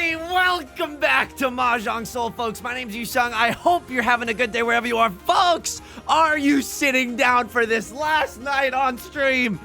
Hey, welcome back to Mahjong Soul, folks. My name's Yusong. I hope you're having a good day wherever you are. Folks, are you sitting down for this last night on stream?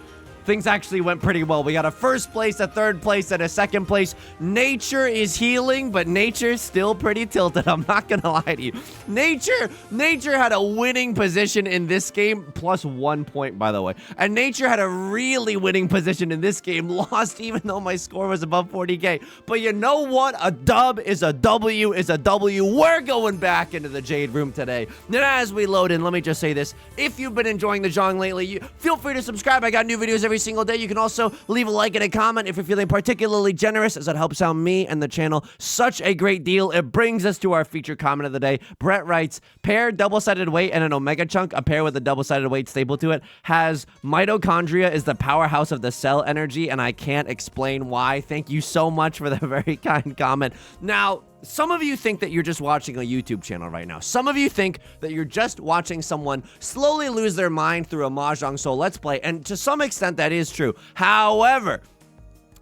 Things actually went pretty well. We got a first place, a third place, and a second place. Nature is healing, but nature's still pretty tilted. I'm not gonna lie to you. Nature had a winning position in this game, plus 1 point, by the way. And Nature had a really winning position in this game, lost even though my score was above 40K. But you know what? A dub is a W is a W. We're going back into the Jade Room today. And as we load in, let me just say this. If you've been enjoying the Mahjong lately, feel free to subscribe. I got new videos every single day. You can also leave a like and a comment if you're feeling particularly generous, as it helps out me and the channel such a great deal. It brings us to our featured comment of the day. Brett writes, pair double-sided weight and an omega chunk, a pair with a double-sided weight staple to it, has mitochondria is the powerhouse of the cell energy, and I can't explain why. Thank you so much for the very kind comment. Now, some of you think that you're just watching a YouTube channel right now. Some of you think that you're just watching someone slowly lose their mind through a Mahjong Soul Let's Play, and to some extent that is true. However,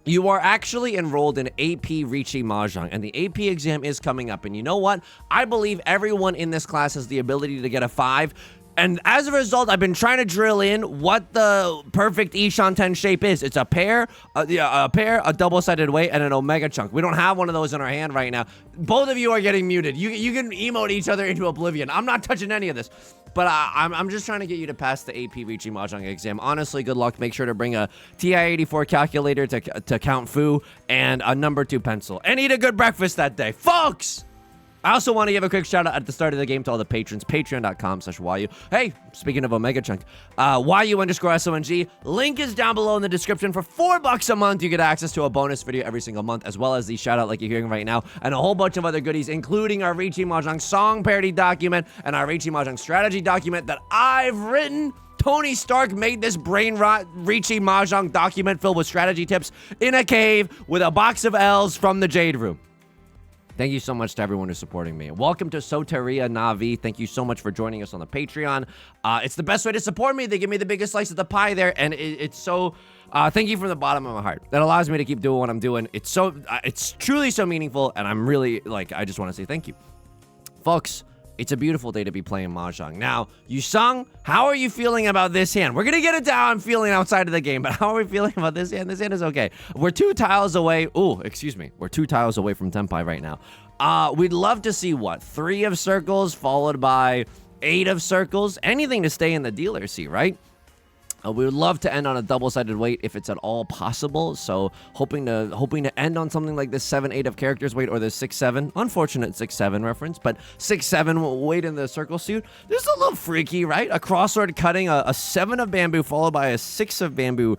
you are actually enrolled in AP Riichi Mahjong, and the AP exam is coming up, and you know what? I believe everyone in this class has the ability to get a 5. And as a result, I've been trying to drill in what the perfect Ishan-ten shape is. It's a pair, a double-sided weight, and an omega chunk. We don't have one of those in our hand right now. Both of you are getting muted. You can emote each other into oblivion. I'm not touching any of this. But I'm just trying to get you to pass the AP Riichi Mahjong exam. Honestly, good luck. Make sure to bring a TI-84 calculator to count Fu and a number 2 pencil. And eat a good breakfast that day. Folks! I also want to give a quick shout out at the start of the game to all the patrons. Patreon.com/YU. Hey, speaking of Omega Chunk, YU_SONG. Link is down below in the description. For $4 a month, you get access to a bonus video every single month, as well as the shout out like you're hearing right now, and a whole bunch of other goodies, including our Riichi Mahjong song parody document and our Riichi Mahjong strategy document that I've written. Tony Stark made this brain rot Riichi Mahjong document filled with strategy tips in a cave with a box of L's from the Jade Room. Thank you so much to everyone who's supporting me. Welcome to Soteria Navi. Thank you so much for joining us on the Patreon. It's the best way to support me. They give me the biggest slice of the pie there, and it's so... thank you from the bottom of my heart. That allows me to keep doing what I'm doing. It's truly so meaningful, and I'm really, I just want to say thank you. Folks, it's a beautiful day to be playing Mahjong. Now, Yusong, how are you feeling about this hand? We're going to get it down feeling outside of the game, but how are we feeling about this hand? This hand is okay. We're 2 tiles away. Oh, excuse me. We're 2 tiles away from Tenpai right now. We'd love to see, what, 3 of circles followed by 8 of circles? Anything to stay in the dealer seat, right? We would love to end on a double-sided weight if it's at all possible. So hoping to end on something like this 7-8 of characters weight or the 6-7. Unfortunate 6-7 reference, but 6-7 weight in the circle suit. This is a little freaky, right? A crossword cutting a 7 of bamboo followed by a 6 of bamboo.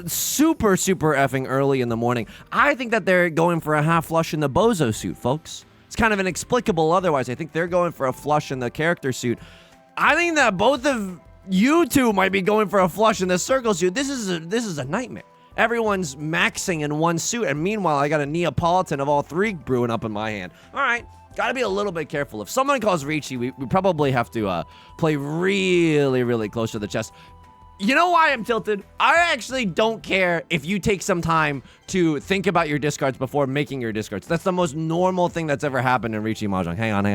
Super effing early in the morning. I think that they're going for a half flush in the bozo suit, folks. It's kind of inexplicable otherwise. I think they're going for a flush in the character suit. I think that both of you two might be going for a flush in the circle suit. This is a nightmare. Everyone's maxing in one suit, and meanwhile, I got a Neapolitan of all 3 brewing up in my hand. All right, gotta be a little bit careful. If someone calls Riichi, we probably have to play really close to the chest. You know why I'm tilted? I actually don't care if you take some time to think about your discards before making your discards. That's the most normal thing that's ever happened in Riichi Mahjong. Hang on.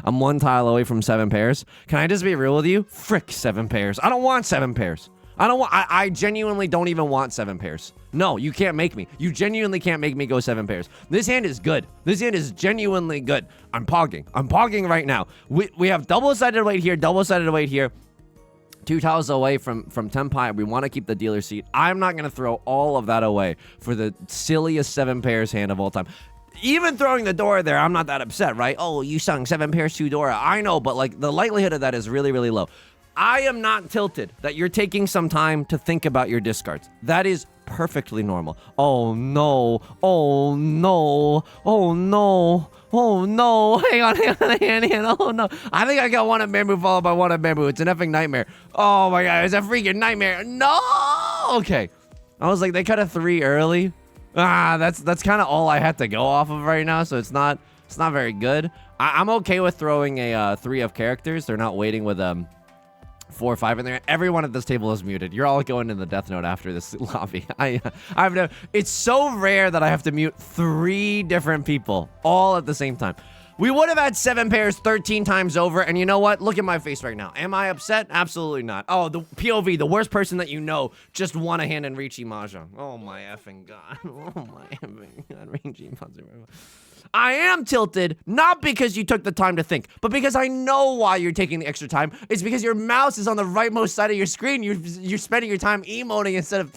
I'm 1 tile away from 7 pairs. Can I just be real with you? Frick 7 pairs. I don't want 7 pairs. I genuinely don't even want 7 pairs. No, you can't make me. You genuinely can't make me go 7 pairs. This hand is good. This hand is genuinely good. I'm pogging right now. We have double-sided weight here, double-sided weight here. 2 tiles away from Tenpai. We want to keep the dealer seat. I'm not going to throw all of that away for the silliest 7 pairs hand of all time. Even throwing the Dora there, I'm not that upset, right? Oh, you sung 7 pairs to Dora. I know, but like the likelihood of that is really low. I am not tilted that you're taking some time to think about your discards. That is perfectly normal. Oh no. Oh no. Oh no. Oh no, hang on, oh no. I think I got 1 of bamboo followed by 1 of bamboo. It's an effing nightmare. Oh my god, it's a freaking nightmare. No! Okay. I was like, they cut a 3 early. That's kind of all I had to go off of right now, so it's not very good. I'm okay with throwing a 3 of characters. They're not waiting with 4 or 5 in there. Everyone at this table is muted. You're all going in the death note after this lobby. It's so rare that I have to mute 3 different people all at the same time. We would have had 7 pairs 13 times over, and you know what? Look at my face right now. Am I upset? Absolutely not. Oh, the POV, the worst person that you know, just won a hand in Riichi Mahjong. Oh my effing god. Oh my effing god. Riichi Mahjong. I am tilted, not because you took the time to think, but because I know why you're taking the extra time. It's because your mouse is on the rightmost side of your screen. You're spending your time emoting instead of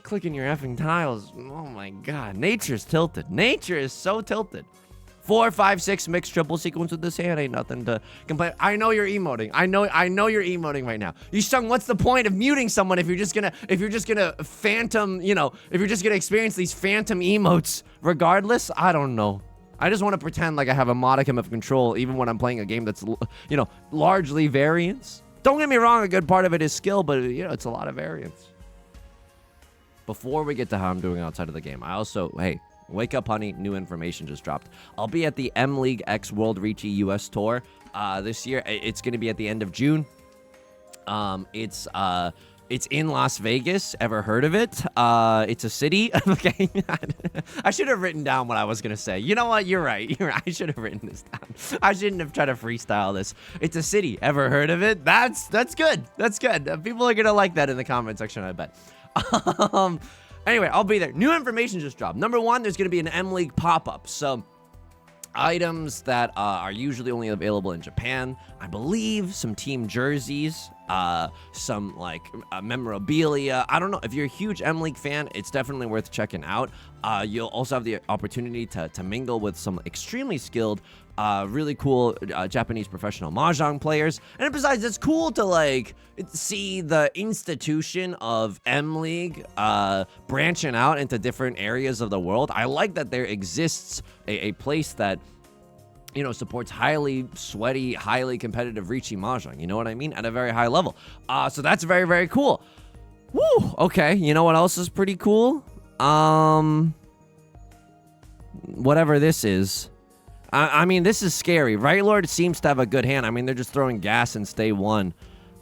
clicking your effing tiles. Oh my god. Nature's tilted. Nature is so tilted. 4, 5, 6 mixed triple sequence with this hand ain't nothing to complain. I know you're emoting. I know you're emoting right now. Yusong, what's the point of muting someone if you're just gonna phantom, you know, if you're just gonna experience these phantom emotes regardless? I don't know. I just want to pretend like I have a modicum of control even when I'm playing a game that's, you know, largely variance. Don't get me wrong, a good part of it is skill, but, you know, it's a lot of variance. Before we get to how I'm doing outside of the game, I also, hey, wake up, honey. New information just dropped. I'll be at the M League X World Riichi US Tour this year. It's going to be at the end of June. It's in Las Vegas. Ever heard of it? It's a city. Okay. I should have written down what I was going to say. You know what? You're right. I should have written this down. I shouldn't have tried to freestyle this. It's a city. Ever heard of it? That's good. That's good. People are going to like that in the comment section, I bet. Anyway, I'll be there. New information just dropped. Number 1, there's going to be an M League pop-up. So, items that are usually only available in Japan. I believe some team jerseys, some like memorabilia. I don't know. If you're a huge M League fan, it's definitely worth checking out. You'll also have the opportunity to mingle with some extremely skilled, really cool Japanese professional Mahjong players. And besides, it's cool to like see the institution of M League branching out into different areas of the world. I like that there exists a place that, you know, supports highly sweaty, highly competitive Riichi Mahjong. You know what I mean? At a very high level. So that's very, very cool. Woo! Okay, you know what else is pretty cool? Whatever this is. I mean, this is scary. Right Lord seems to have a good hand. I mean, they're just throwing gas and stay 1.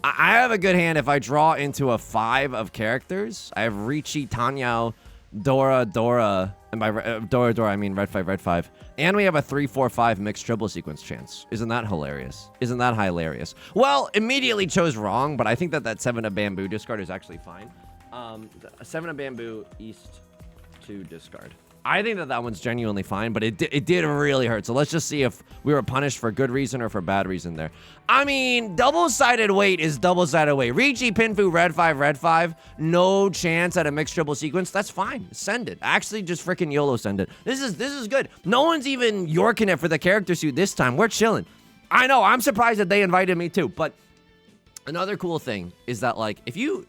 I have a good hand if I draw into a 5 of characters. I have Riichi, Tanyao, Dora, and by Dora, I mean red 5. And we have a 3, 4, 5 mixed triple sequence chance. Isn't that hilarious? Isn't that hilarious? Well, immediately chose wrong, but I think that 7 of bamboo discard is actually fine. 7 of bamboo, east to discard. I think that one's genuinely fine, but it did really hurt. So let's just see if we were punished for good reason or for bad reason there. I mean, double-sided weight is double-sided weight. Riichi, Pinfu, red 5. No chance at a mixed triple sequence. That's fine. Send it. Actually, just freaking YOLO send it. This is good. No one's even yorking it for the character suit this time. We're chilling. I know. I'm surprised that they invited me too. But another cool thing is that, like, if you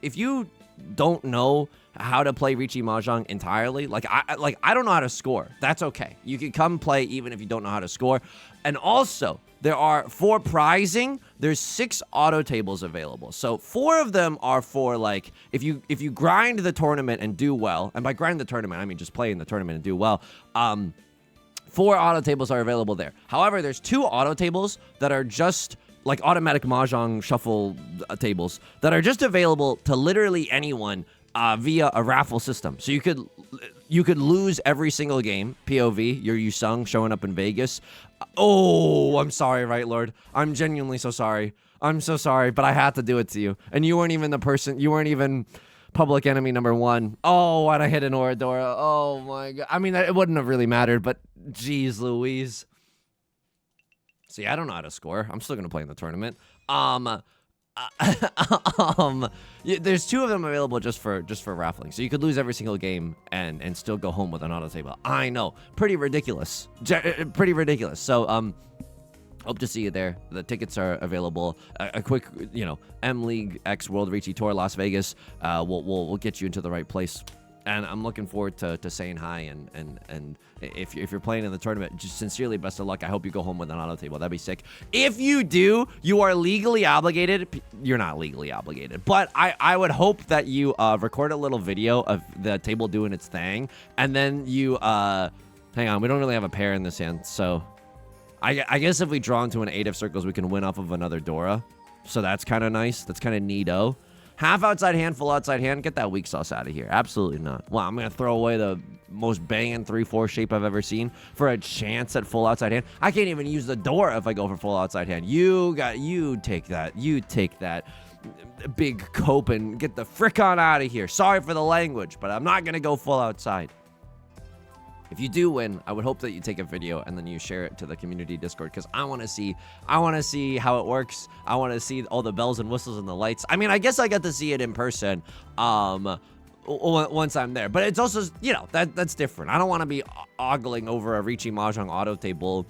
don't know how to play Riichi Mahjong entirely, like I don't know how to score. That's okay. You can come play even if you don't know how to score. And also, there are, for prizing, there's 6 auto tables available. So 4 of them are for, like, if you grind the tournament and do well, and by grind the tournament, I mean just play in the tournament and do well, 4 auto tables are available there. However, there's 2 auto tables that are just like automatic Mahjong shuffle tables that are just available to literally anyone via a raffle system. So you could lose every single game. POV, you're Yusong showing up in Vegas. Oh, I'm sorry, right, Lord? I'm genuinely so sorry. I'm so sorry, but I had to do it to you. And you weren't even the person, you weren't even public enemy number 1. Oh, and I hit an Oradora. Oh my god. I mean, it wouldn't have really mattered, but geez Louise. See, I don't know how to score. I'm still gonna play in the tournament. There's 2 of them available just for raffling, so you could lose every single game and still go home with an auto table. I know, pretty ridiculous, pretty ridiculous. So hope to see you there. The tickets are available. A quick, you know, M League X World Riichi Tour Las Vegas. We'll get you into the right place. And I'm looking forward to saying hi, and if you're playing in the tournament, just sincerely best of luck. I hope you go home with an auto table. That'd be sick. If you do, you are legally obligated. You're not legally obligated, but I would hope that you record a little video of the table doing its thing, and then you hang on. We don't really have a pair in this hand, so I guess if we draw into an 8 of circles, we can win off of another Dora. So that's kind of nice. That's kind of neato. Half outside hand, full outside hand. Get that weak sauce out of here. Absolutely not. Well, I'm going to throw away the most banging 3-4 shape I've ever seen for a chance at full outside hand. I can't even use the door if I go for full outside hand. You take that. You take that big cope and get the frick on out of here. Sorry for the language, but I'm not going to go full outside. If you do win, I would hope that you take a video and then you share it to the community Discord, because I want to see how it works. I want to see all the bells and whistles and the lights. I mean, I guess I got to see it in person once I'm there, but it's also, you know, that's different. I don't want to be ogling over a Riichi Mahjong auto table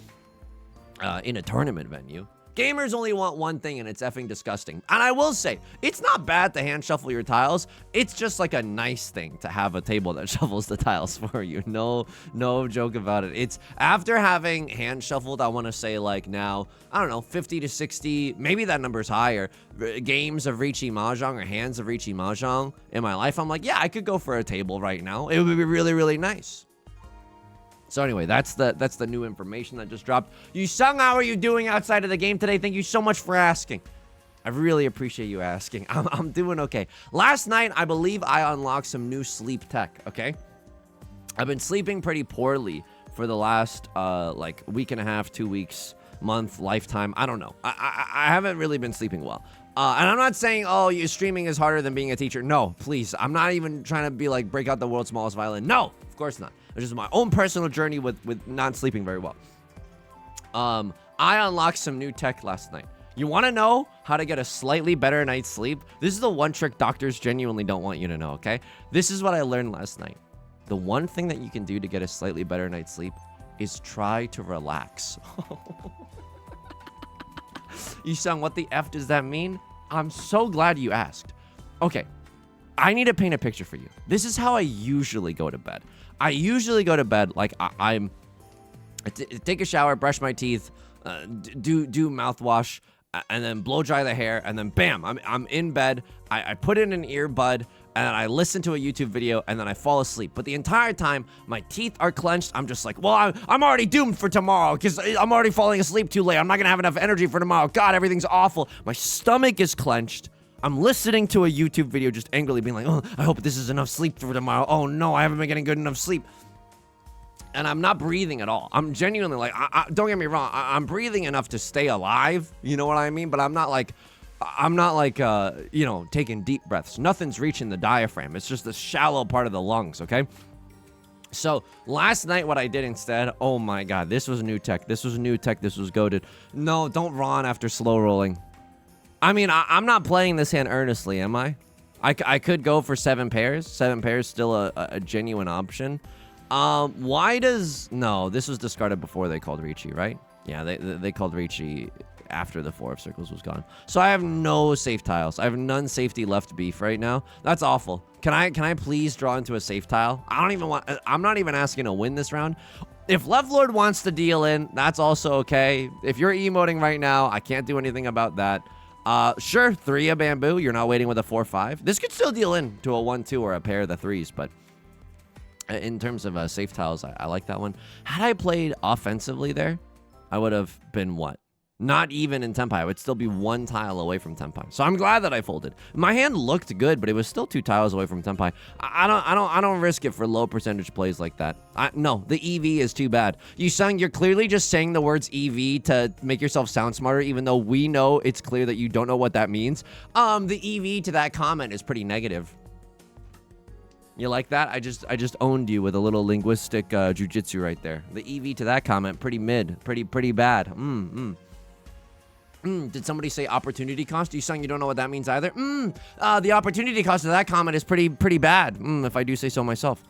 in a tournament venue. Gamers only want one thing, and it's effing disgusting. And I will say, it's not bad to hand shuffle your tiles. It's just like a nice thing to have a table that shuffles the tiles for you. No joke about it. It's after having hand shuffled, I want to say like now, I don't know, 50 to 60, maybe that number's higher, games of Riichi Mahjong or hands of Riichi Mahjong in my life. I'm like, yeah, I could go for a table right now. It would be really, really nice. So anyway, that's the new information that just dropped. Yusong, how are you doing outside of the game today? Thank you so much for asking. I really appreciate you asking. I'm doing okay. Last night, I believe I unlocked some new sleep tech, okay? I've been sleeping pretty poorly for the last, like, week and a half, 2 weeks, month, lifetime. I don't know. I haven't really been sleeping well. And I'm not saying, oh, streaming is harder than being a teacher. No, please. I'm not even trying to be like, break out the world's smallest violin. No, of course not. It's just my own personal journey with not sleeping very well. I unlocked some new tech last night. You want to know how to get a slightly better night's sleep? This is the one trick doctors genuinely don't want you to know, okay? This is what I learned last night. The one thing that you can do to get a slightly better night's sleep is try to relax. Yusong, what the F does that mean? I'm so glad you asked. Okay, I need to paint a picture for you. This is how I usually go to bed. I usually go to bed like I take a shower, brush my teeth, do mouthwash, and then blow dry the hair, and then bam, I'm in bed. I put in an earbud, and I listen to a YouTube video, and then I fall asleep. But the entire time, my teeth are clenched. I'm just like, well, I'm already doomed for tomorrow because I'm already falling asleep too late. I'm not going to have enough energy for tomorrow. God, everything's awful. My stomach is clenched. I'm listening to a YouTube video just angrily being like, oh, I hope this is enough sleep for tomorrow. Oh, no, I haven't been getting good enough sleep. And I'm not breathing at all. I'm genuinely like, don't get me wrong. I'm breathing enough to stay alive. You know what I mean? But I'm not like, you know, taking deep breaths. Nothing's reaching the diaphragm. It's just the shallow part of the lungs, okay? So last night what I did instead, oh my God, this was new tech. This was new tech. This was goated. No, don't run after slow rolling. I mean, I'm not playing this hand earnestly, am I? I could go for 7 pairs. 7 pairs still a genuine option. Why does... No, this was discarded before they called Riichi, right? Yeah, they called Riichi after the 4 of circles was gone. So I have no safe tiles. I have none safety left beef right now. That's awful. Can I please draw into a safe tile? I'm not even asking to win this round. If Left Lord wants to deal in, that's also okay. If you're emoting right now, I can't do anything about that. Sure, 3 of bamboo. You're not waiting with a 4-5. This could still deal in to a 1-2 or a pair of the 3s, but in terms of safe tiles, I like that one. Had I played offensively there, I would have been what? Not even in Tenpai. I would still be 1 tile away from Tenpai. So I'm glad that I folded. My hand looked good, but it was still 2 tiles away from Tenpai. I don't risk it for low percentage plays like that. No, the EV is too bad. Yusong, you're clearly just saying the words EV to make yourself sound smarter, even though we know it's clear that you don't know what that means. The EV to that comment is pretty negative. You like that? I just owned you with a little linguistic jujitsu right there. The EV to that comment, pretty mid, pretty bad. Did somebody say opportunity cost? Yusong, you don't know what that means either? The opportunity cost of that comment is pretty bad, if I do say so myself.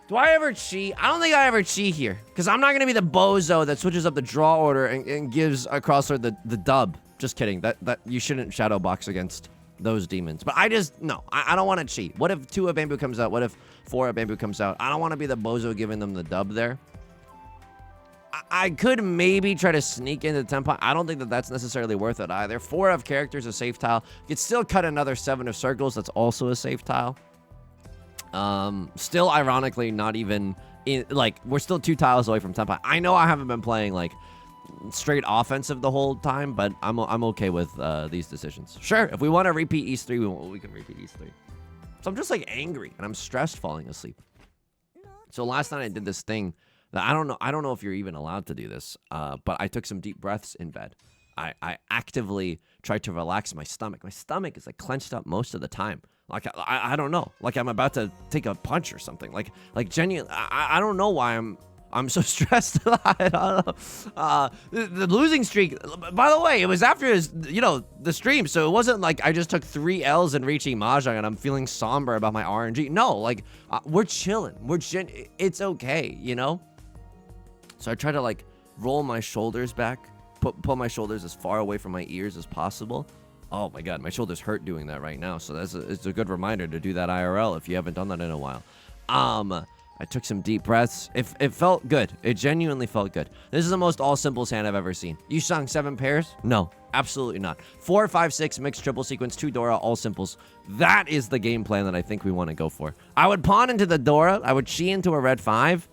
Do I ever cheat? I don't think I ever cheat here, because I'm not going to be the bozo that switches up the draw order and gives a crossword the dub. Just kidding. That you shouldn't shadow box against those demons. But I don't want to cheat. What if 2 of bamboo comes out? What if 4 of bamboo comes out? I don't want to be the bozo giving them the dub there. I could maybe try to sneak into Tenpai. I don't think that's necessarily worth it either. 4 of characters, a safe tile. You could still cut another 7 of circles. That's also a safe tile. Still, ironically, not even... we're still 2 tiles away from Tenpai. I know I haven't been playing, like, straight offensive the whole time, but I'm okay with these decisions. Sure, if we want to repeat East 3, we can repeat East 3. So I'm just like angry and I'm stressed falling asleep. So last night I did this thing that I don't know if you're even allowed to do this, but I took some deep breaths in bed. I actively tried to relax my stomach. My stomach is like clenched up most of the time. Like I don't know, like I'm about to take a punch or something. Like genuinely, I don't know why I'm so stressed. I don't know. The losing streak, by the way, it was after the stream, so it wasn't like I just took 3 L's in Riichi Mahjong and I'm feeling somber about my RNG. No, like we're chilling. It's okay, you know. So I try to like roll my shoulders back, pull my shoulders as far away from my ears as possible. Oh my god, my shoulders hurt doing that right now. So it's a good reminder to do that IRL if you haven't done that in a while. I took some deep breaths. It felt good. It genuinely felt good. This is the most all simples hand I've ever seen. Yusong 7 pairs? No, absolutely not. 4, 5, 6 mixed triple sequence, 2 Dora, all simples. That is the game plan that I think we want to go for. I would pawn into the Dora. I would chi into a red 5.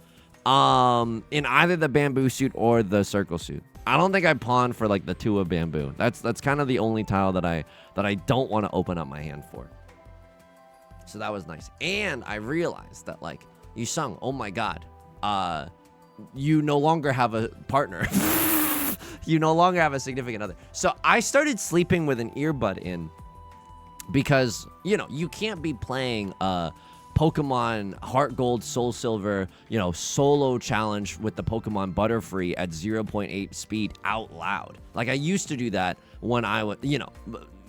In either the bamboo suit or the circle suit. I don't think I pawn for like the 2 of bamboo. That's kind of the only tile that I don't want to open up my hand for. So that was nice. And I realized that like Yusong, oh my god, you no longer have a partner. You no longer have a significant other. So I started sleeping with an earbud in because, you can't be playing Pokemon Heart Gold, Soul Silver, solo challenge with the Pokemon Butterfree at 0.8 speed out loud. Like I used to do that when I was,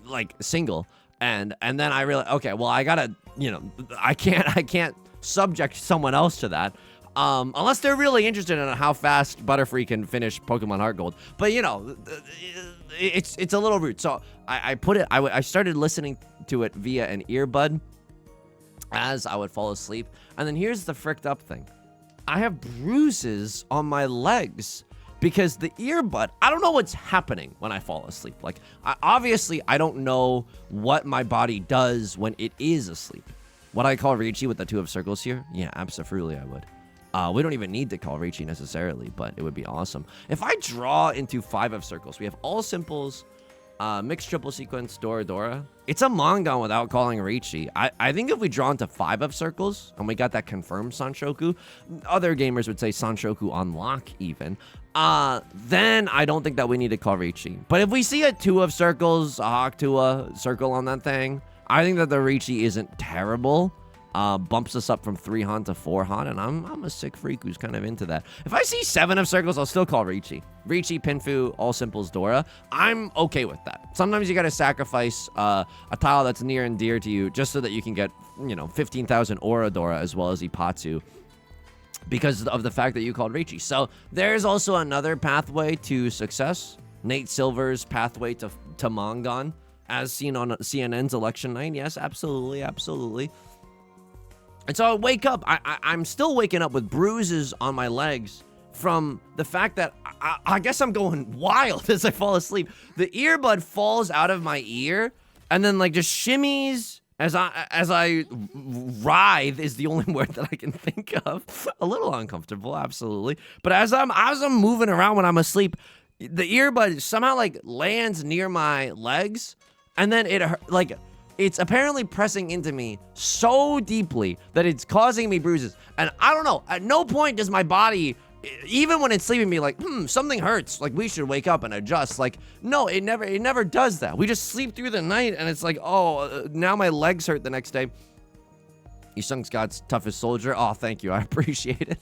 like single. And then I realized, okay, well I gotta, I can't subject someone else to that. Unless they're really interested in how fast Butterfree can finish Pokemon Heart Gold. But it's a little rude. So I started listening to it via an earbud as I would fall asleep. And then here's the fricked up thing. I have bruises on my legs because the earbud, I don't know what's happening when I fall asleep. Like, obviously, I don't know what my body does when it is asleep. Would I call Riichi with the 2 of circles here? Yeah, absolutely I would. We don't even need to call Riichi necessarily, but it would be awesome. If I draw into 5 of circles, we have all simples, mixed triple sequence, Dora. It's a Mongon without calling Riichi. I think if we draw into 5 of circles, and we got that confirmed Sanshoku, other gamers would say Sanshoku on lock even, then I don't think that we need to call Riichi. But if we see a 2 of circles, a Hakutua circle on that thing, I think that the Riichi isn't terrible. Bumps us up from 3 Han to 4 Han, and I'm a sick freak who's kind of into that. If I see 7 of circles, I'll still call Riichi. Riichi, Pinfu, all simples, Dora. I'm okay with that. Sometimes you gotta sacrifice a tile that's near and dear to you just so that you can get, 15,000 Aura Dora as well as Ipatsu because of the fact that you called Riichi. So there's also another pathway to success. Nate Silver's pathway to Mongon, as seen on CNN's election night. Yes, absolutely, absolutely. And so I wake up. I'm still waking up with bruises on my legs from the fact that I guess I'm going wild as I fall asleep. The earbud falls out of my ear and then like just shimmies as I writhe is the only word that I can think of. A little uncomfortable, absolutely. But as I'm moving around when I'm asleep, the earbud somehow like lands near my legs, and then it's apparently pressing into me so deeply that it's causing me bruises. And I don't know, at no point does my body, even when it's sleeping, be like, something hurts, like we should wake up and adjust. Like, no, it never does that. We just sleep through the night and it's like, oh, now my legs hurt the next day. Yusung's God's toughest soldier. Oh, thank you, I appreciate it.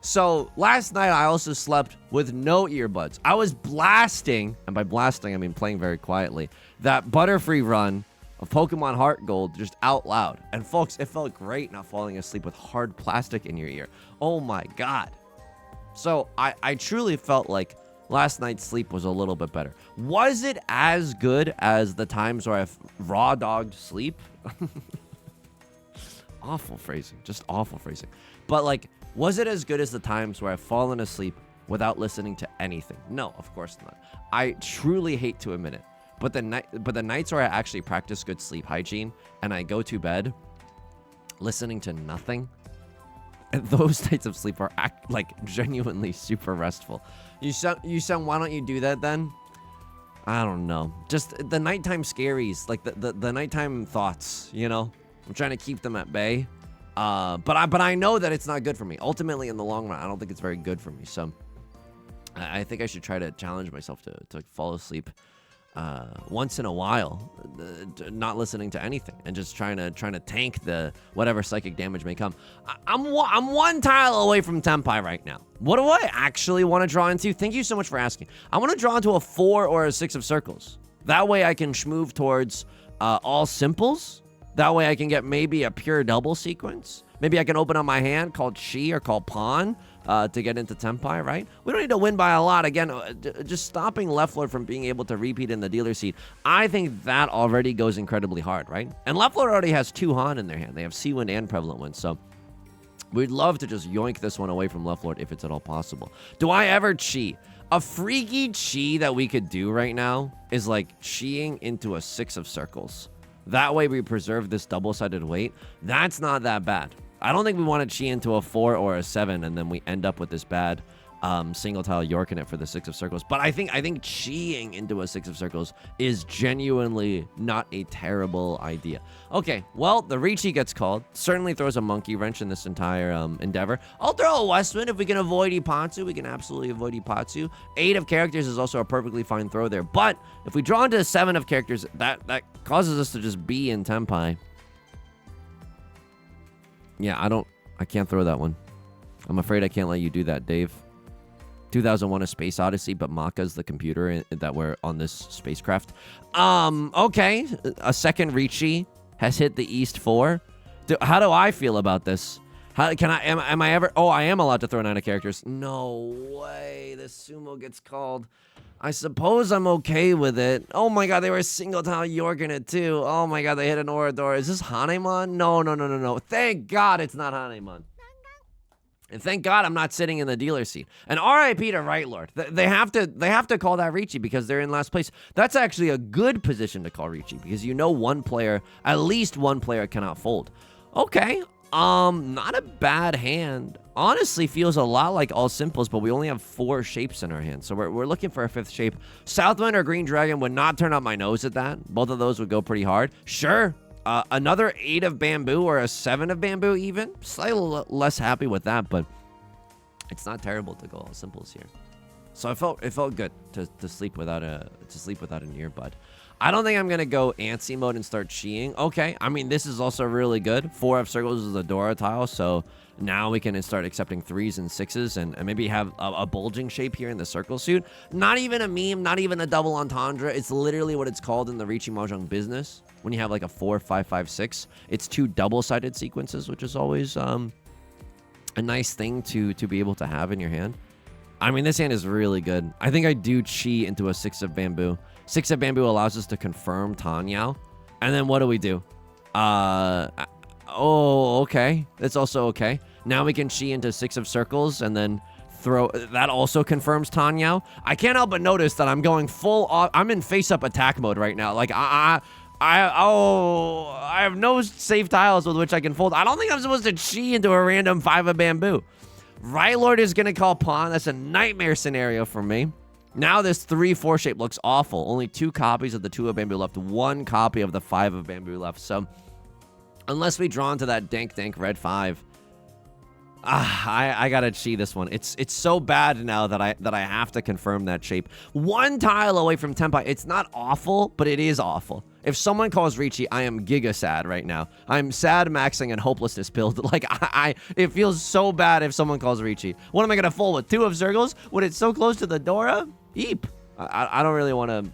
So last night I also slept with no earbuds. I was blasting, and by blasting I mean playing very quietly, that Butterfree run of Pokemon Heart Gold just out loud. And folks, it felt great not falling asleep with hard plastic in your ear. Oh my god. So I truly felt like last night's sleep was a little bit better. Was it as good as the times where I've raw dogged sleep? Awful phrasing, just awful phrasing. But like, was it as good as the times where I've fallen asleep without listening to anything? No, of course not. I truly hate to admit it. But the nights where I actually practice good sleep hygiene and I go to bed listening to nothing, And those nights of sleep are like genuinely super restful. Yusong, why don't you do that then? I don't know. Just the nighttime scaries, like the nighttime thoughts, you know? I'm trying to keep them at bay. But I know that it's not good for me. Ultimately, in the long run, I don't think it's very good for me. So I think I should try to challenge myself to fall asleep once in a while, not listening to anything and just trying to tank the whatever psychic damage may come. I'm one tile away from Tenpai right now. What do I actually want to draw into? Thank you so much for asking. I want to draw into a 4 or a 6 of circles. That way I can move towards all simples. That way I can get maybe a pure double sequence. Maybe I can open up my hand called Chi or called Pawn to get into Tenpai, right? We don't need to win by a lot. Again, just stopping Left Lord from being able to repeat in the dealer seat, I think that already goes incredibly hard, right? And Left Lord already has 2 Han in their hand. They have Sea Wind and Prevalent Wind, so we'd love to just yoink this one away from Left Lord if it's at all possible. Do I ever Chi? A freaky Chi that we could do right now is like Chiing into a 6 of circles. That way we preserve this double-sided weight. That's not that bad. I don't think we want to Chi into a 4 or a 7, and then we end up with this bad single tile York in it for the 6 of circles. But I think Chiing into a 6 of circles is genuinely not a terrible idea. Okay, well, the Riichi gets called. Certainly throws a monkey wrench in this entire endeavor. I'll throw a Westwind. If we can avoid Ippatsu, we can absolutely avoid Ippatsu. 8 of characters is also a perfectly fine throw there. But if we draw into 7 of characters, that causes us to just be in Tenpai. Yeah, I can't throw that one. I'm afraid I can't let you do that, Dave. 2001 A Space Odyssey, but Maka's the computer that we're on this spacecraft. Okay. A second Riichi has hit the East 4. How do I feel about this? Am I ever... Oh, I am allowed to throw 9 of characters. No way. The sumo gets called. I suppose I'm okay with it. Oh my god, they were a single tile York in it too. Oh my god, they hit an Orador. Is this Hanemon? No. Thank god it's not Hanemon. And thank God I'm not sitting in the dealer seat. And RIP to Right Lord. They have to call that Riichi because they're in last place. That's actually a good position to call Riichi because you know at least one player cannot fold. Okay. Not a bad hand. Honestly feels a lot like all simples, but we only have 4 shapes in our hand. So we're looking for a 5th shape. Southwind or Green Dragon would not turn up my nose at that. Both of those would go pretty hard. Sure. Another 8 of bamboo or a 7 of bamboo even. Slightly less happy with that, but it's not terrible to go all simples here. So it felt good to sleep without a nearbud. I don't think I'm gonna go antsy mode and start Chiing. Okay, I mean this is also really good. 4 of circles is a Dora tile, so now we can start accepting 3s and 6s and maybe have a bulging shape here in the circle suit. Not even a meme, not even a double entendre. It's literally what it's called in the Riichi Mahjong business. When you have like a 4, 5, 5, 6, it's 2 double-sided sequences, which is always a nice thing to be able to have in your hand. I mean, this hand is really good. I think I do Chi into a 6 of bamboo. 6 of bamboo allows us to confirm Tanyao. And then what do? Oh, okay. That's also okay. Now we can Chi into 6 of circles and then throw... That also confirms Tanyao. I can't help but notice that I'm going full... I'm in face-up attack mode right now. Like, I have no safe tiles with which I can fold. I don't think I'm supposed to Chi into a random 5 of bamboo. Right Lord is going to call pawn. That's a nightmare scenario for me. Now this 3-4 shape looks awful. Only 2 copies of the 2 of bamboo left. 1 copy of the 5 of bamboo left. So unless we draw into that dank red 5, I gotta Chi this one. It's so bad now that I have to confirm that shape. 1 tile away from Tenpai. It's not awful, but it is awful. If someone calls Riichi, I am giga sad right now. I'm sad maxing and hopelessness build. Like it feels so bad if someone calls Riichi. What am I gonna fold with 2 of circles when it's so close to the Dora? Eep. I don't really want to.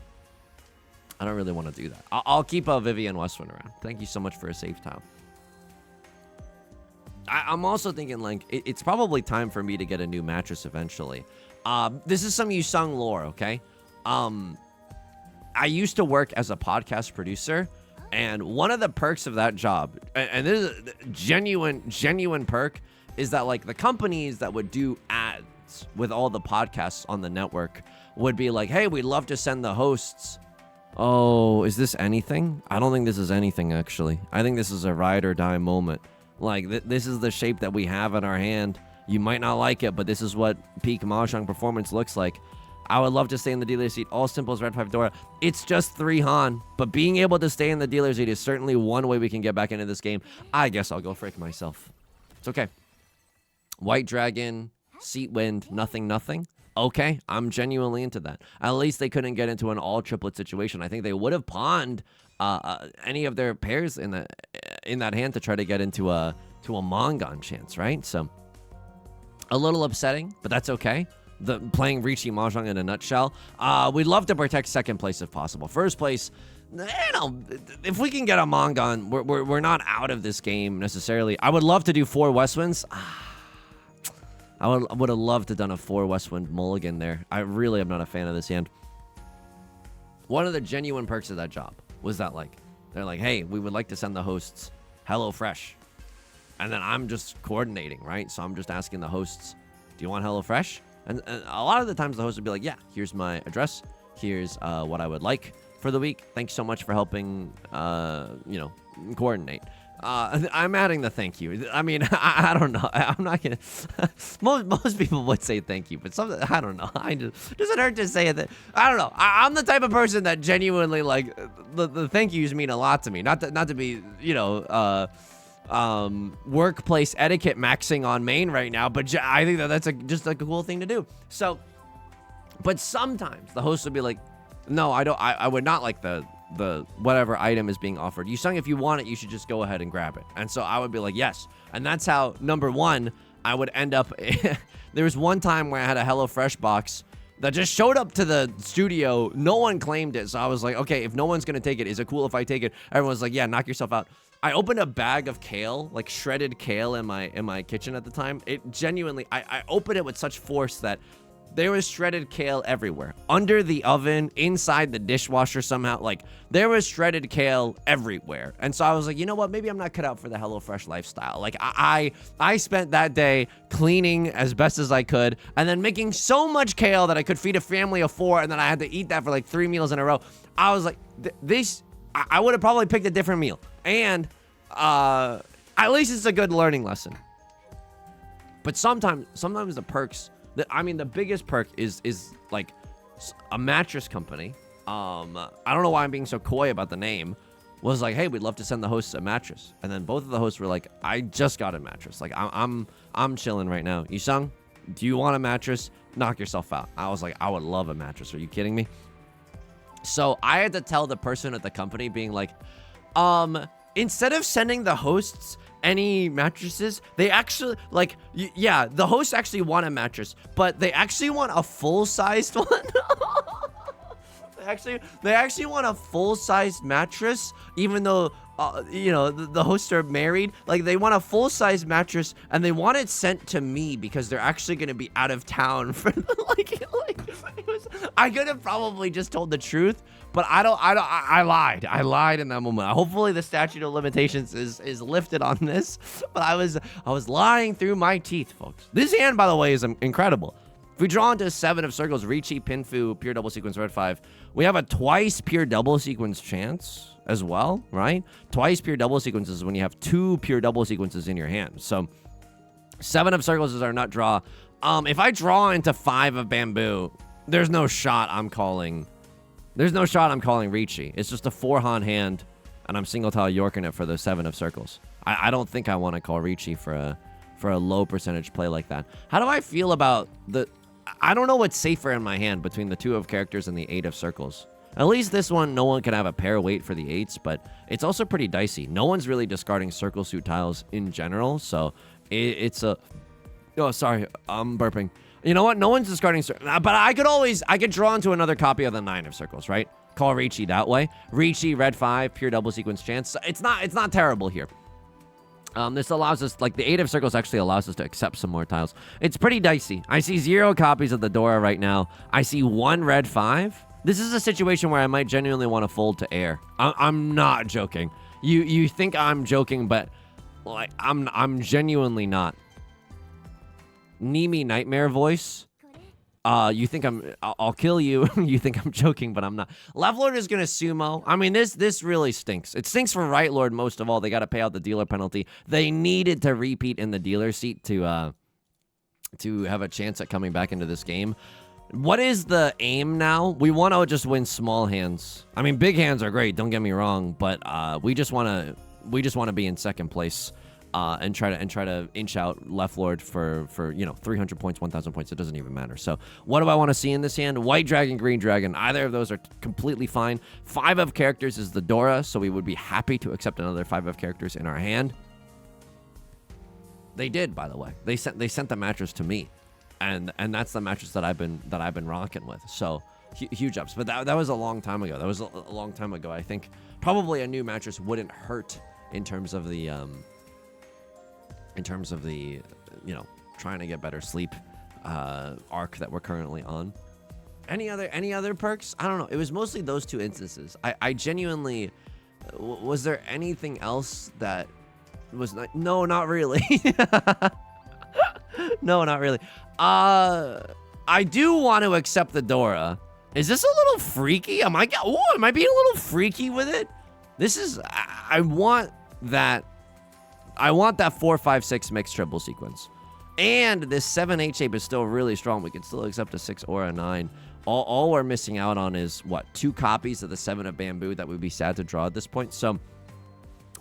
I don't really want to do that. I'll keep a Vivian Westwind around. Thank you so much for a safe tile. I'm also thinking, like, it's probably time for me to get a new mattress eventually. This is some Yusong lore, okay? I used to work as a podcast producer, and one of the perks of that job, and this is a genuine perk, is that, like, the companies that would do ads with all the podcasts on the network would be like, hey, we'd love to send the hosts. Oh, is this anything? I don't think this is anything, actually. I think this is a ride or die moment. Like, this is the shape that we have in our hand. You might not like it, but this is what peak Mahjong performance looks like. I would love to stay in the dealer seat. All simples, red 5 Dora. It's just 3 Han, but being able to stay in the dealer seat is certainly one way we can get back into this game. I guess I'll go frick myself. It's okay. White Dragon, seat wind, nothing, nothing. Okay, I'm genuinely into that. At least they couldn't get into an all triplet situation. I think they would have pawned any of their pairs in that hand to try to get into a Mongon chance, right? So a little upsetting, but that's okay. Playing Riichi Mahjong in a nutshell. We'd love to protect second place if possible. First place, you know, if we can get a Mongon, we're not out of this game necessarily. I would love to do 4 Westwinds. I would have loved to have done a 4 Westwind mulligan there. I really am not a fan of this hand. One of the genuine perks of that job was that, like, they're like, hey, we would like to send the hosts HelloFresh. And then I'm just coordinating, right? So I'm just asking the hosts, do you want HelloFresh? And a lot of the times the host would be like, yeah, here's my address. Here's what I would like for the week. Thanks so much for helping, you know, coordinate. I'm adding the thank you. I mean, I don't know. I'm not going to... most people would say thank you, but some, I don't know. Does it hurt to say it? I don't know. I'm the type of person that genuinely, like, the thank yous mean a lot to me. Not to be, you know... workplace etiquette maxing on main right now, but I think that's just like a cool thing to do. So, but sometimes the host would be like, no, I don't. I would not like the whatever item is being offered. Yusong, if you want it, you should just go ahead and grab it. And so I would be like, yes. And that's how, number one, I would end up. There was one time where I had a HelloFresh box that just showed up to the studio. No one claimed it. So I was like, okay, if no one's going to take it, is it cool if I take it? Everyone's like, yeah, knock yourself out. I opened a bag of kale, like shredded kale in my kitchen at the time. It genuinely, I opened it with such force that there was shredded kale everywhere. Under the oven, inside the dishwasher somehow. Like, there was shredded kale everywhere. And so I was like, you know what? Maybe I'm not cut out for the HelloFresh lifestyle. Like, I spent that day cleaning as best as I could and then making so much kale that I could feed a family of 4, and then I had to eat that for like 3 meals in a row. I was like, I would have probably picked a different meal. And at least it's a good learning lesson. But sometimes the perks... I mean, the biggest perk is like a mattress company. I don't know why I'm being so coy about the name. Was like, hey, we'd love to send the hosts a mattress, and then both of the hosts were like, I just got a mattress. Like, I'm chilling right now. Yusong, do you want a mattress? Knock yourself out. I was like, I would love a mattress. Are you kidding me? So I had to tell the person at the company, being like, instead of sending the hosts any mattresses, they actually, like, yeah, the hosts actually want a mattress, but they actually want a full-sized one. They actually want a full-sized mattress, even though, you know, the hosts are married. Like, they want a full-sized mattress, and they want it sent to me because they're actually going to be out of town for, I could have probably just told the truth, but I lied. I lied in that moment. Hopefully the statute of limitations is lifted on this, but I was lying through my teeth, folks. This hand, by the way, is incredible. If we draw into 7 of circles, Riichi, Pinfu, pure double sequence, red 5, we have a twice pure double sequence chance as well, right? Twice pure double sequences is when you have 2 pure double sequences in your hand. So 7 of circles is our nut draw. If I draw into 5 of bamboo, there's no shot I'm calling Riichi. It's just a 4-Han hand, and I'm single tile Yorking it for the 7 of circles. I don't think I want to call Riichi for a low percentage play like that. How do I feel about I don't know what's safer in my hand between the 2 of characters and the 8 of circles. At least this one, no one can have a pair weight for the 8s, but it's also pretty dicey. No one's really discarding circle suit tiles in general, so it's a... Oh, sorry, I'm burping. You know what? No one's discarding... But I could draw into another copy of the 9 of circles, right? Call Riichi that way. Riichi, red 5, pure double sequence chance. It's not terrible here. This allows us, like, the 8 of circles actually allows us to accept some more tiles. It's pretty dicey. I see 0 copies of the Dora right now. I see 1 red 5. This is a situation where I might genuinely want to fold to air. I'm not joking. You think I'm joking, but, like, I'm genuinely not. Nimi Nightmare voice. You think I'll kill you. You think I'm joking, but I'm not. Left Lord is gonna sumo. I mean, this really stinks. It stinks for Right Lord most of all. They got to pay out the dealer penalty. They needed to repeat in the dealer seat to have a chance at coming back into this game. What is the aim now? We want to just win small hands. I mean, big hands are great. Don't get me wrong, but we just want to be in second place. And try to inch out Left Lord for 300 points, 1,000 points. It doesn't even matter. So what do I want to see in this hand? White Dragon, Green Dragon. Either of those are completely fine. 5 of characters is the Dora, so we would be happy to accept another 5 of characters in our hand. They did, by the way. They sent the mattress to me, and that's the mattress that I've been rocking with. So huge ups. But that was a long time ago. That was a long time ago. I think probably a new mattress wouldn't hurt in terms of the trying to get better sleep arc that we're currently on. Any other perks? I don't know. It was mostly those 2 instances. I genuinely, was there anything else that was not? No, not really. No, not really. I do want to accept the Dora. Is this a little freaky? Am I being a little freaky with it? This is, I want that 4, 5, 6 mixed triple sequence. And this 7-8 shape is still really strong. We can still accept a 6 or a 9. All we're missing out on is, what, 2 copies of the 7 of Bamboo that would be sad to draw at this point. So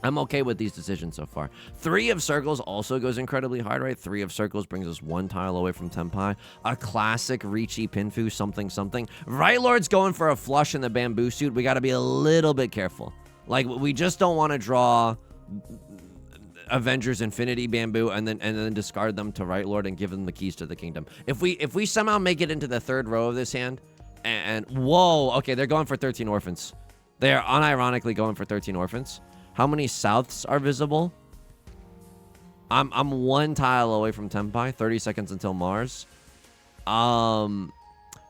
I'm okay with these decisions so far. 3 of Circles also goes incredibly hard, right? 3 of Circles brings us 1 tile away from Tenpai. A classic Riichi Pinfu something. Right Lord's going for a flush in the Bamboo suit. We got to be a little bit careful. Like, we just don't want to draw Avengers Infinity Bamboo and then discard them to Right Lord and give them the keys to the kingdom. If we somehow make it into the 3rd row of this hand, and whoa, okay, they're going for 13 orphans. They are unironically going for 13 orphans. How many Souths are visible? I'm 1 tile away from Tenpai. 30 seconds until Mars.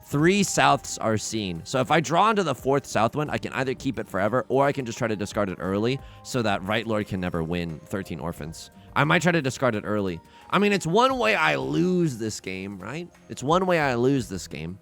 3 Souths are seen. So if I draw into the 4th Southwind, I can either keep it forever, or I can just try to discard it early so that Right Lord can never win 13 orphans. I might try to discard it early. I mean, it's one way I lose this game, right? It's one way I lose this game.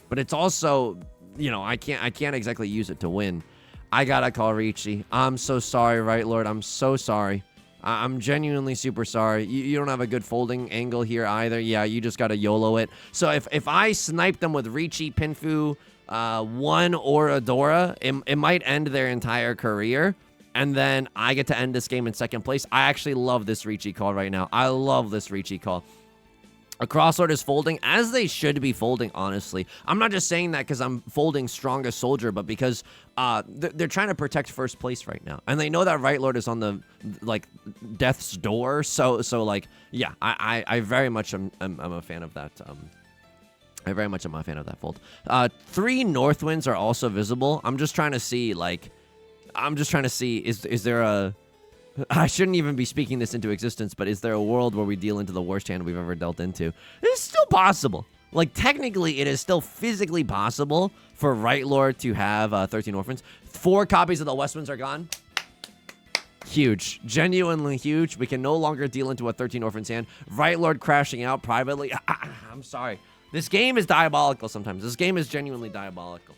But it's also, I can't exactly use it to win. I gotta call Riichi. I'm so sorry, Right Lord. I'm so sorry. I'm genuinely super sorry. You don't have a good folding angle here either. Yeah, you just gotta YOLO it. So if I snipe them with Riichi, Pinfu, 1 or Adora, it might end their entire career. And then I get to end this game in 2nd place. I actually love this Riichi call right now. I love this Riichi call. A Crosslord is folding, as they should be folding, honestly. I'm not just saying that because I'm folding Strongest Soldier, but because they're trying to protect 1st place right now. And they know that Right Lord is on the, death's door. So yeah, I very much am a fan of that. I very much am a fan of that fold. 3 Northwinds are also visible. I'm just trying to see, is there a... I shouldn't even be speaking this into existence, but is there a world where we deal into the worst hand we've ever dealt into? It's still possible. Technically, it is still physically possible for Right Lord to have 13 orphans. 4 copies of the Westwinds are gone. Huge. Genuinely huge. We can no longer deal into a 13 orphans hand. Right Lord crashing out privately. I'm sorry. This game is diabolical sometimes. This game is genuinely diabolical.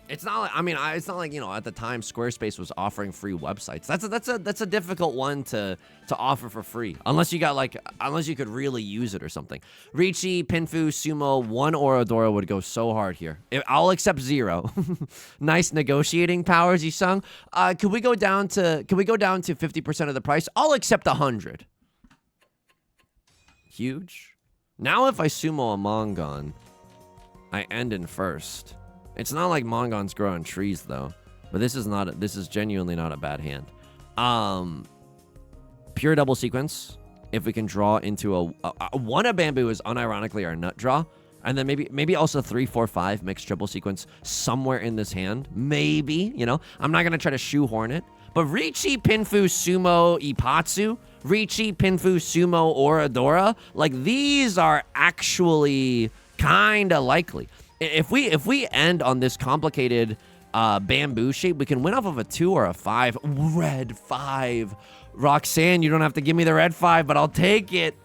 It's not like, it's not like, at the time Squarespace was offering free websites. That's a difficult one to offer for free. Unless you got unless you could really use it or something. Riichi, Pinfu, Sumo, 1 Orodora would go so hard here. I'll accept 0. Nice negotiating powers, Yusong. Could we go down to 50% of the price? I'll accept 100. Huge. Now if I sumo a Mongon, I end in 1st. It's not like Mongons grow on trees, though. But this is genuinely not a bad hand. Pure double sequence. If we can draw into a 1 of Bamboo is unironically our nut draw. And then maybe also 3, 4, 5 mixed triple sequence somewhere in this hand. Maybe, I'm not going to try to shoehorn it. But Riichi, Pinfu, Sumo, Ipatsu. Riichi, Pinfu, Sumo, Orodora. These are actually kind of likely. If we end on this complicated Bamboo shape, we can win off of a 2 or a 5. Red 5. Roxanne, you don't have to give me the red 5, but I'll take it.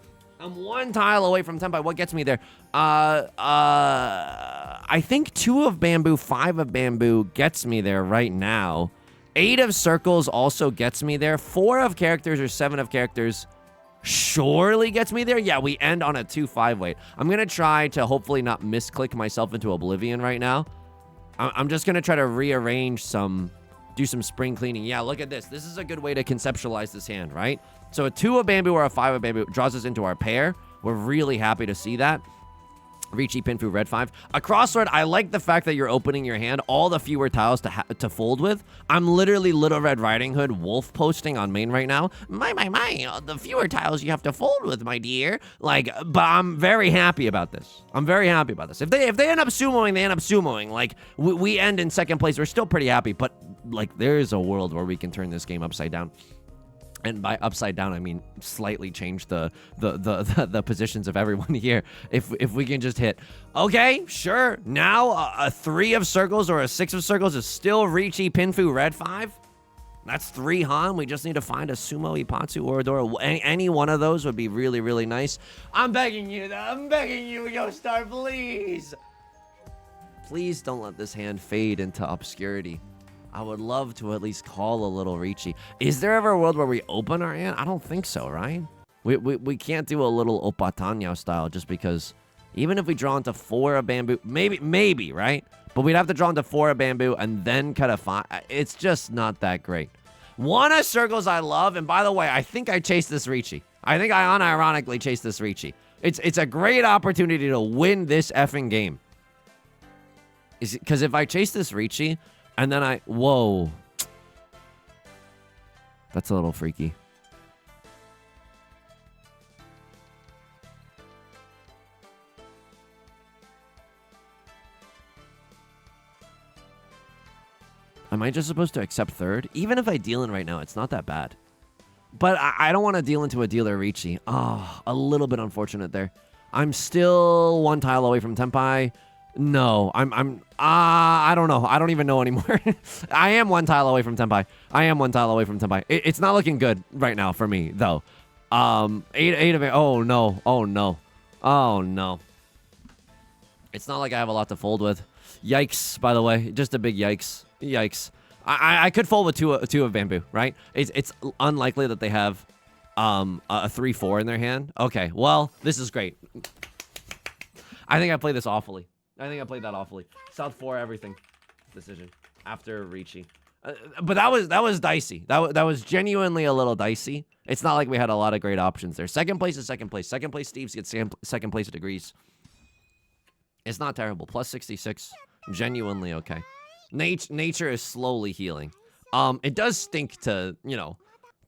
I'm one tile away from Tenpai. What gets me there? I think 2 of bamboo, 5 of bamboo gets me there right now. 8 of circles also gets me there. 4 of characters or 7 of characters surely gets me there. Yeah, we end on a 2-5 weight. I'm going to try to hopefully not misclick myself into oblivion right now. I'm just going to try to rearrange do some spring cleaning. Yeah, look at this. This is a good way to conceptualize this hand, right? So a 2 of bamboo or a 5 of bamboo draws us into our pair. We're really happy to see that. Riichi Pinfu Red 5. A crossword, I like the fact that you're opening your hand, all the fewer tiles to fold with. I'm literally Little Red Riding Hood wolf posting on main right now. My, the fewer tiles you have to fold with, my dear. Like, but I'm very happy about this. I'm very happy about this. If they end up sumoing, they end up sumoing. Like, we end in second place. We're still pretty happy, but like, there is a world where we can turn this game upside down. And by upside down, I mean slightly change the positions of everyone here. If we can just hit, okay, sure. Now a 3 of circles or a 6 of circles is still Riichi Pinfu Red 5. That's 3 Han. We just need to find a Sumo, Ipatsu, Orodora. Any one of those would be really, really nice. I'm begging you, Yostar, please. Please don't let this hand fade into obscurity. I would love to at least call a little Riichi. Is there ever a world where we open our hand? I don't think so, right? We can't do a little Opatanya style just because even if we draw into 4 of bamboo, maybe, right? But we'd have to draw into 4 of bamboo and then cut a 5. It's just not that great. 1 of circles I love, and by the way, I think I chased this Riichi. I think I unironically chased this Riichi. It's a great opportunity to win this effing game. Because if I chase this Riichi, and then whoa. That's a little freaky. Am I just supposed to accept 3rd? Even if I deal in right now, it's not that bad. But I don't want to deal into a dealer Riichi. Oh, a little bit unfortunate there. I'm still 1 tile away from Tenpai. No, I don't know. I don't even know anymore. I am 1 tile away from Tenpai. It's not looking good right now for me, though. 8 of it. Oh, no. Oh, no. Oh, no. It's not like I have a lot to fold with. Yikes, by the way. Just a big yikes. Yikes. I could fold with 2 of bamboo, right? It's unlikely that they have a 3-4 in their hand. Okay, well, this is great. I think I played this awfully. I think I played that awfully. South 4, everything. Decision. After Riichi. But that was dicey. That was genuinely a little dicey. It's not like we had a lot of great options there. Second place is second place. Second place Steve's gets second place degrees. It's not terrible. Plus 66. Genuinely okay. Nature is slowly healing. It does stink to,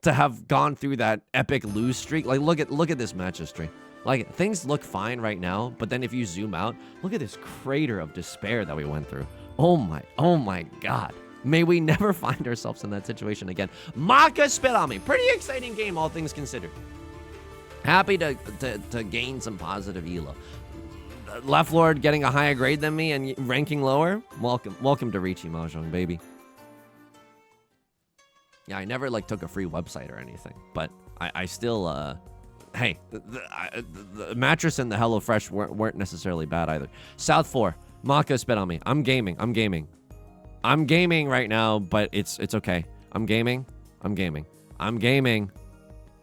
to have gone through that epic lose streak. Like, look at this match history. Like, things look fine right now, but then if you zoom out, look at this crater of despair that we went through. Oh my god. May we never find ourselves in that situation again. Maka spit on me. Pretty exciting game, all things considered. Happy to gain some positive elo. Left Lord getting a higher grade than me and ranking lower. Welcome to Riichi Mahjong, baby. Yeah, I never took a free website or anything, but I still hey, the mattress and the HelloFresh weren't necessarily bad either. South 4, Maka spit on me. I'm gaming right now, but it's okay. I'm gaming.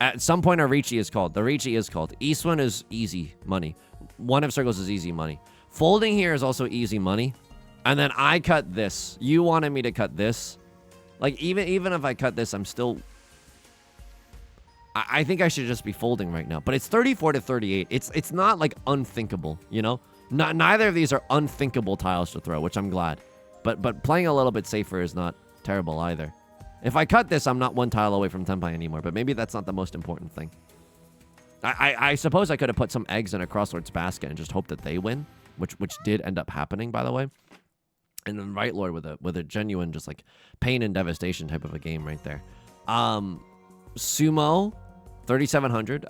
At some point, a Riichi is called. The Riichi is called. East one is easy money. 1 of circles is easy money. Folding here is also easy money. And then I cut this. You wanted me to cut this. Like, even if I cut this, I'm still... I think I should just be folding right now. But it's 34 to 38. It's not, unthinkable, Neither of these are unthinkable tiles to throw, which I'm glad. But playing a little bit safer is not terrible either. If I cut this, I'm not 1 tile away from Tenpai anymore. But maybe that's not the most important thing. I suppose I could have put some eggs in a Crossword's basket and just hope that they win, which did end up happening, by the way. And then Right Lord with a genuine just pain and devastation type of a game right there. Sumo 3700.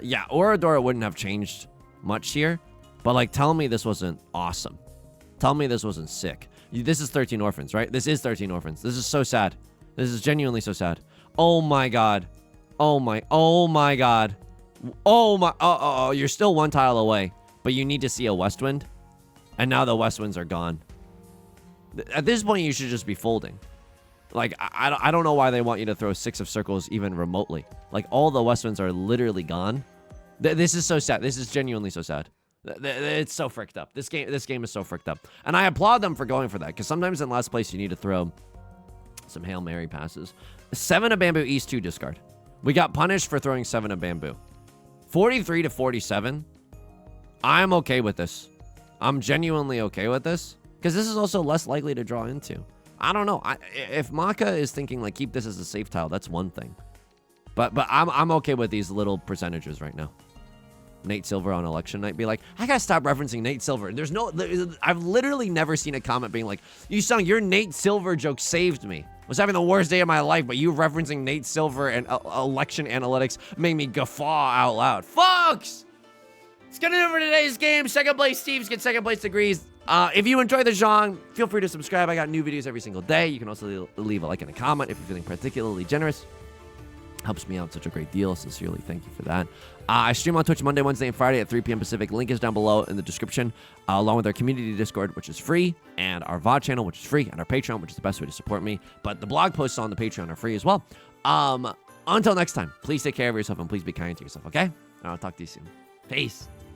Yeah, Orodora wouldn't have changed much here, but tell me this wasn't awesome. Tell me this wasn't sick. This is 13 Orphans, right? This is 13 Orphans. This is so sad. This is genuinely so sad. Oh my god. Oh my god. Oh my, you're still one tile away, but you need to see a west wind, and now the west winds are gone. At this point, you should just be folding. Like, I don't know why they want you to throw 6 of circles even remotely. Like, all the west winds are literally gone. This is so sad. This is genuinely so sad. It's so fricked up. This game is so fricked up. And I applaud them for going for that, because sometimes in last place, you need to throw some Hail Mary passes. 7 of bamboo, east 2 discard. We got punished for throwing 7 of bamboo. 43 to 47. I'm okay with this. I'm genuinely okay with this, because this is also less likely to draw into. I don't know. If Maka is thinking like keep this as a safe tile, that's one thing. But I'm okay with these little percentages right now. Nate Silver on election night be like, I gotta stop referencing Nate Silver. I've literally never seen a comment being like, Yusong, your Nate Silver joke saved me. I was having the worst day of my life, but you referencing Nate Silver and election analytics made me guffaw out loud. Folks! It's gonna do it for today's game. Second place teams get second place degrees. If you enjoy the genre, feel free to subscribe. I got new videos every single day. You can also leave a like and a comment if you're feeling particularly generous. Helps me out such a great deal. Sincerely, thank you for that. I stream on Twitch Monday, Wednesday, and Friday at 3 p.m. Pacific. Link is down below in the description, along with our community Discord, which is free, and our VOD channel, which is free, and our Patreon, which is the best way to support me. But the blog posts on the Patreon are free as well. Until next time, please take care of yourself, and please be kind to yourself, okay? And I'll talk to you soon. Peace.